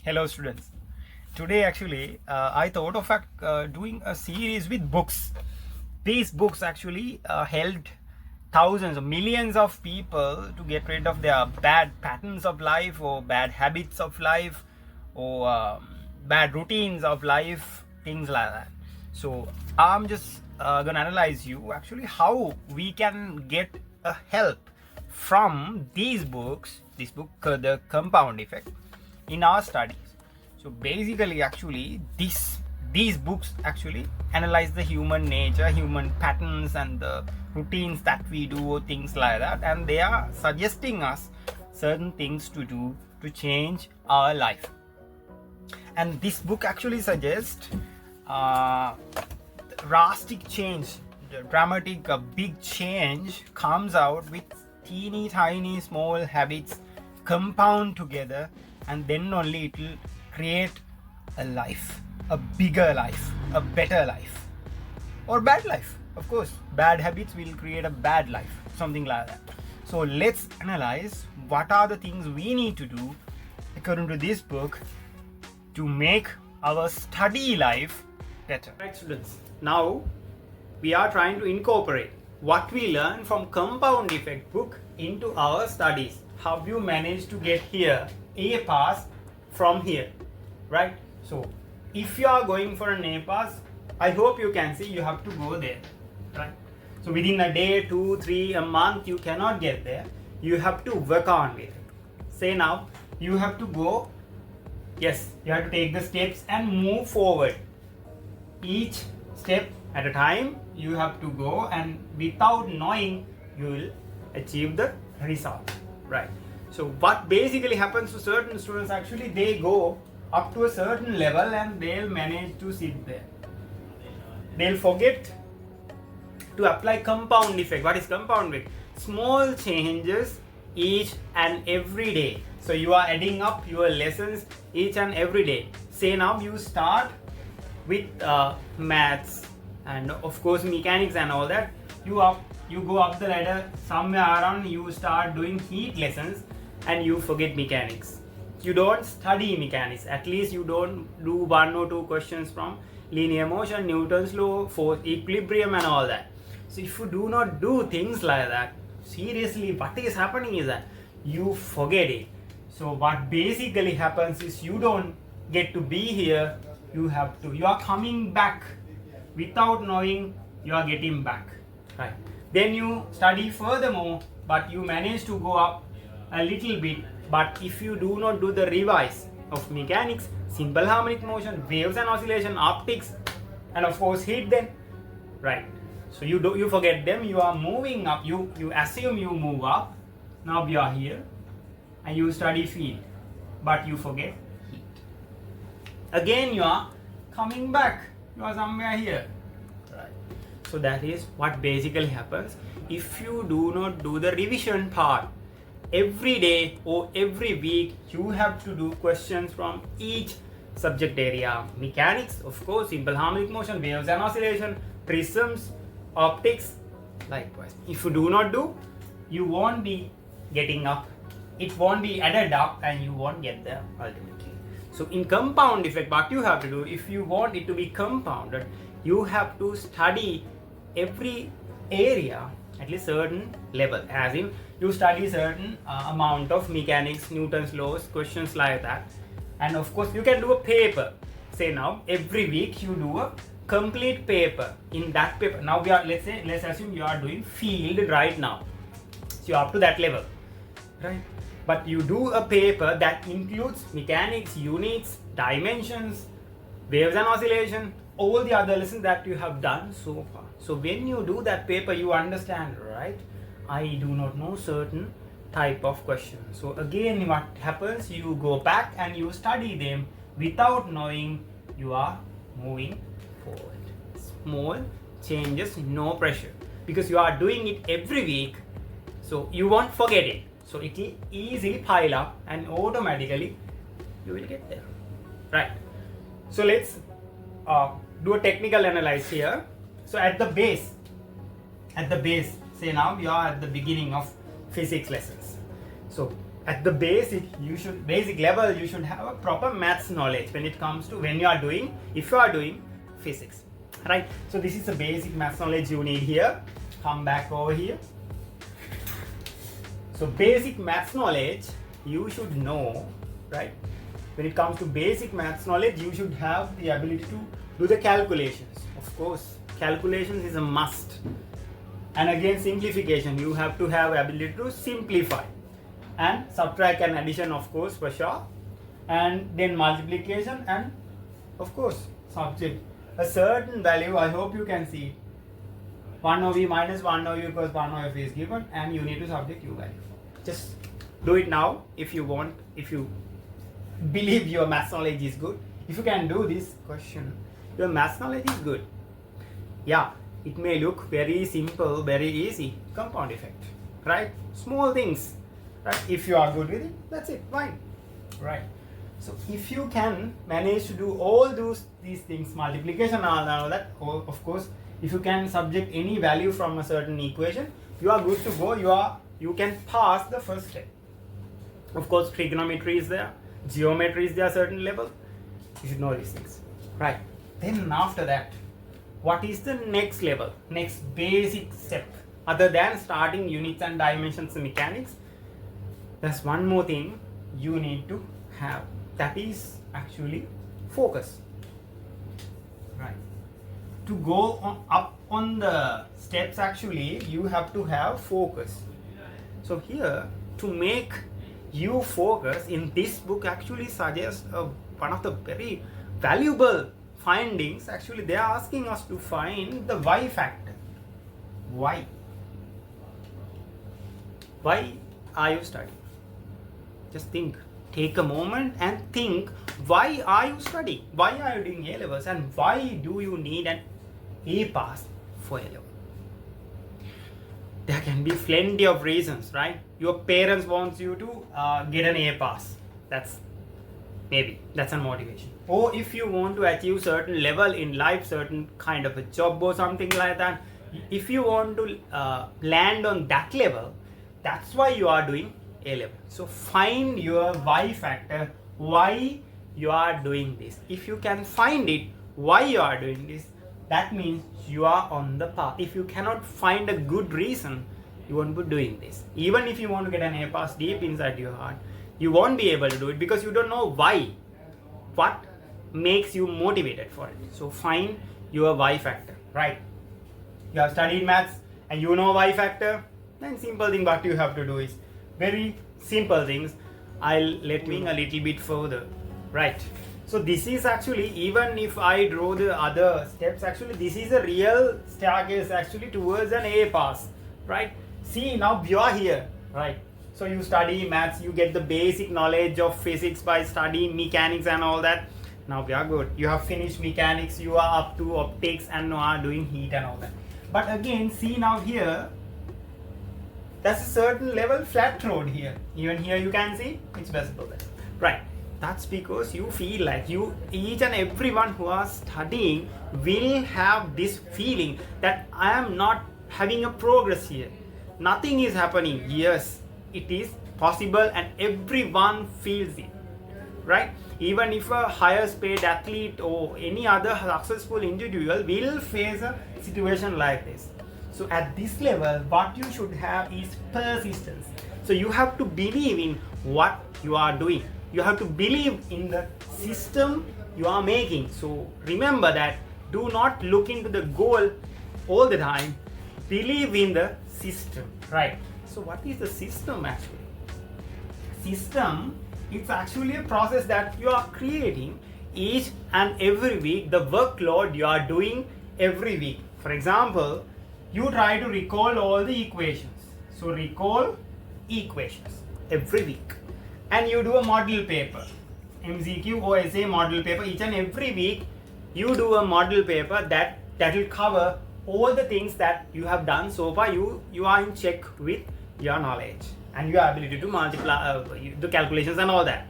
Hello students. Today actually I thought of doing a series with books. These books actually helped thousands or millions of people to get rid of their bad patterns of life or bad habits of life or bad routines of life, things like that. So I'm just gonna analyze you actually how we can get a help from these books, this book, The Compound Effect, in our studies. So basically actually these books actually analyze the human nature, human patterns and the routines that we do, things like that, and they are suggesting us certain things to do to change our life. And this book actually suggests drastic change, the dramatic big change comes out with teeny tiny small habits compound together, and then only it will create a life, a bigger life, a better life, or bad life. Of course, bad habits will create a bad life, something like that. So let's analyze what are the things we need to do according to this book to make our study life better. Right, students, now we are trying to incorporate what we learn from Compound Effect book into our studies. How you manage to get here, A pass from here, right? So if you are going for an A pass, I hope you can see you have to go there, right? So within a day, 2, 3, a month, you cannot get there. You have to work on it. Say now, you have to go, yes, you have to take the steps and move forward. Each step at a time, you have to go, and without knowing, you will achieve the result, right? So what basically happens to certain students, actually they go up to a certain level and they'll manage to sit there. They'll forget to apply compound effect. What is compound effect? Small changes each and every day. So you are adding up your lessons each and every day. Say now you start with maths and of course mechanics and all that. You go up the ladder, somewhere around you start doing heat lessons and you forget mechanics. You don't study mechanics. At least you don't do 1 or 2 questions from linear motion, Newton's law, force, equilibrium and all that. So if you do not do things like that, seriously what is happening is that you forget it. So what basically happens is you don't get to be here. You are coming back without knowing you are getting back, right? Then you study furthermore, but you manage to go up a little bit. But if you do not do the revise of mechanics, simple harmonic motion, waves and oscillation, optics, and of course heat, then right, so you forget them. You are moving up, you assume you move up. Now you are here and you study field, but you forget heat. Again you are coming back, you are somewhere here, right? So that is what basically happens if you do not do the revision part. Every day or every week you have to do questions from each subject area. Mechanics, of course, simple harmonic motion, waves and oscillation, prisms, optics, likewise. If you do not do, you won't be getting up, it won't be added up and you won't get there ultimately. So in compound effect, what you have to do, if you want it to be compounded, you have to study every area at least certain level, as in you study certain amount of mechanics, Newton's laws, questions like that. And of course you can do a paper. Say now every week you do a complete paper. In that paper, now let's assume you are doing field right now, so you're up to that level, right? But you do a paper that includes mechanics, units, dimensions, waves and oscillation, all the other lessons that you have done so far. So when you do that paper, you understand, right? I do not know certain type of questions. So again, what happens, you go back and you study them without knowing. You are moving forward. Small changes, no pressure, because you are doing it every week, so you won't forget it. So it will easily pile up and automatically you will get there, right? So let's do a technical analysis here. So at the base, say now we are at the beginning of physics lessons. So at the basic level you should have a proper maths knowledge when it comes to if you are doing physics, right? So this is the basic maths knowledge you need here. Come back over here. So basic maths knowledge you should know, right? When it comes to basic maths knowledge, you should have the ability to do the calculations. Of course, calculations is a must. And again, simplification, you have to have ability to simplify. And subtract and addition, of course, for sure. And then multiplication and, of course, subject. A certain value, I hope you can see. 1 over v minus 1 over u equals 1 over v is given, and you need to subject u value. Just do it now if you want, if you believe your maths knowledge is good. If you can do this question, your maths knowledge is good. Yeah, it may look very simple, very easy. Compound effect, right? Small things, right? If you are good with it, that's it, fine, right? So if you can manage to do all these things, multiplication and all that, of course, if you can subject any value from a certain equation, you are good to go. You can pass the first step. Of course, trigonometry is there, geometry is there, certain level. You should know these things, right? Then after that, what is the next level, next basic step, other than starting units and dimensions and mechanics? There's one more thing you need to have, that is actually focus, right? To go up on the steps, actually you have to have focus. So here, to make you focus, in this book actually suggests one of the very valuable findings. Actually they are asking us to find the why factor. Why are you studying? Just think, take a moment and think, why are you studying? Why are you doing A levels, and why do you need an A pass for A level? There can be plenty of reasons, right? Your parents want you to get an A pass. That's a motivation. Or if you want to achieve certain level in life, certain kind of a job or something like that, if you want to land on that level, that's why you are doing A level. So find your why factor, why you are doing this. If you can find it, why you are doing this, that means you are on the path. If you cannot find a good reason, you won't be doing this. Even if you want to get an A pass deep inside your heart, you won't be able to do it because you don't know why. What makes you motivated for it? So find your why factor, right? You have studied maths and you know why factor, then simple thing what you have to do is very simple things. I'll let me a little bit further, right? So this is actually, even if I draw the other steps, actually this is a real staircase actually towards an A pass, right? See, now you are here, right? So you study maths, you get the basic knowledge of physics by studying mechanics and all that. Now we are good. You have finished mechanics, you are up to optics and now are doing heat and all that. But again, see now here, that's a certain level flat road here. Even here you can see it's visible there, right? That's because you feel like each and everyone who are studying will have this feeling that I am not having a progress here. Nothing is happening. Yes, it is possible and everyone feels it, right? Even if a higher paid athlete or any other successful individual will face a situation like this. So at this level, what you should have is persistence. So you have to believe in what you are doing. You have to believe in the system you are making. So remember that, do not look into the goal all the time. Believe in the system, right? So what is the system actually? System, it's actually a process that you are creating each and every week, the workload you are doing every week. For example, you try to recall all the equations. So recall equations every week. And you do a model paper, MCQ or essay model paper. Each and every week you do a model paper that will cover all the things that you have done so far. You are in check with your knowledge and your ability to multiply, the calculations and all that,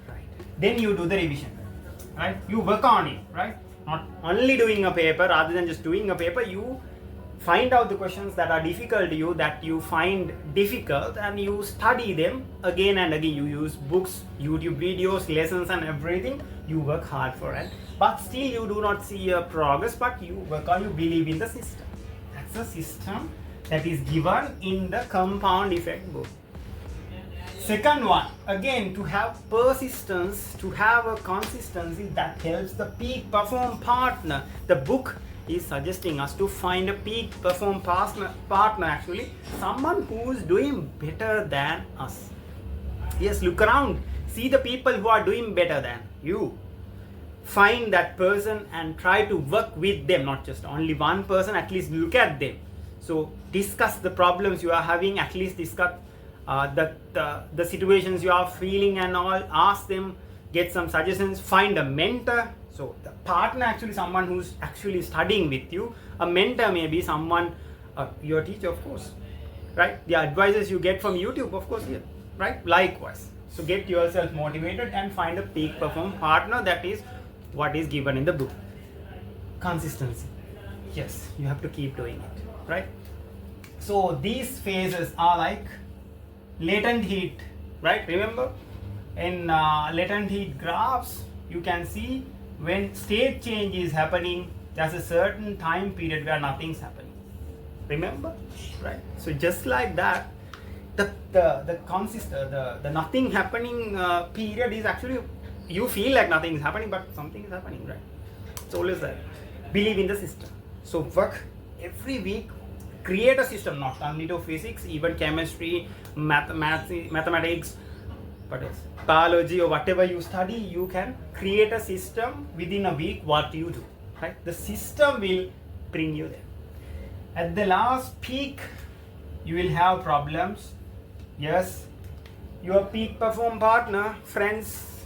right? Then you do the revision, right? You work on it, right? Not only doing a paper, rather than just doing a paper, you find out the questions that are difficult to you, that you find difficult, and you study them again and again. You use books, YouTube videos, lessons and everything. You work hard for it, but still you do not see your progress, but you work on, you believe in the system. That's the system that is given in the compound effect book. Second one, again, to have persistence, to have a consistency that helps the peak perform partner. The book is suggesting us to find a peak perform partner, actually someone who is doing better than us. Yes, look around, see the people who are doing better than you. Find that person and try to work with them, not just only one person, at least look at them. So discuss the problems you are having, at least discuss the situations you are feeling and all, ask them, get some suggestions, find a mentor. So the partner, actually someone who's actually studying with you. A mentor may be someone, your teacher of course, right? The advices you get from YouTube, of course, yeah, right? Likewise. So get yourself motivated and find a peak perform partner. That is what is given in the book. Consistency. Yes, you have to keep doing it, right? So these phases are like latent heat, right? Remember, in latent heat graphs, you can see when state change is happening, there's a certain time period where nothing's happening. Remember, right? So just like that, the nothing happening period is actually, you feel like nothing is happening, but something is happening, right? It's always that. Believe in the system. So work every week. Create a system, not only to physics, even chemistry, mathematics, but it's biology or whatever you study, you can create a system within a week. What you do, right? The system will bring you there. At the last peak, you will have problems. Yes, your peak perform partner, friends,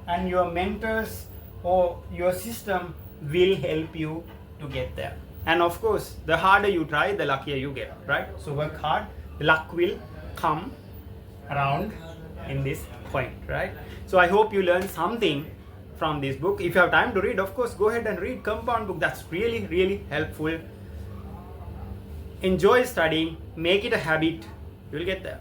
and your mentors or your system will help you to get there. And of course, the harder you try, the luckier you get, right? So work hard, luck will come around in this point, right? So I hope you learned something from this book. If you have time to read, of course, go ahead and read compound book. That's really, really helpful. Enjoy studying, make it a habit, you'll get there.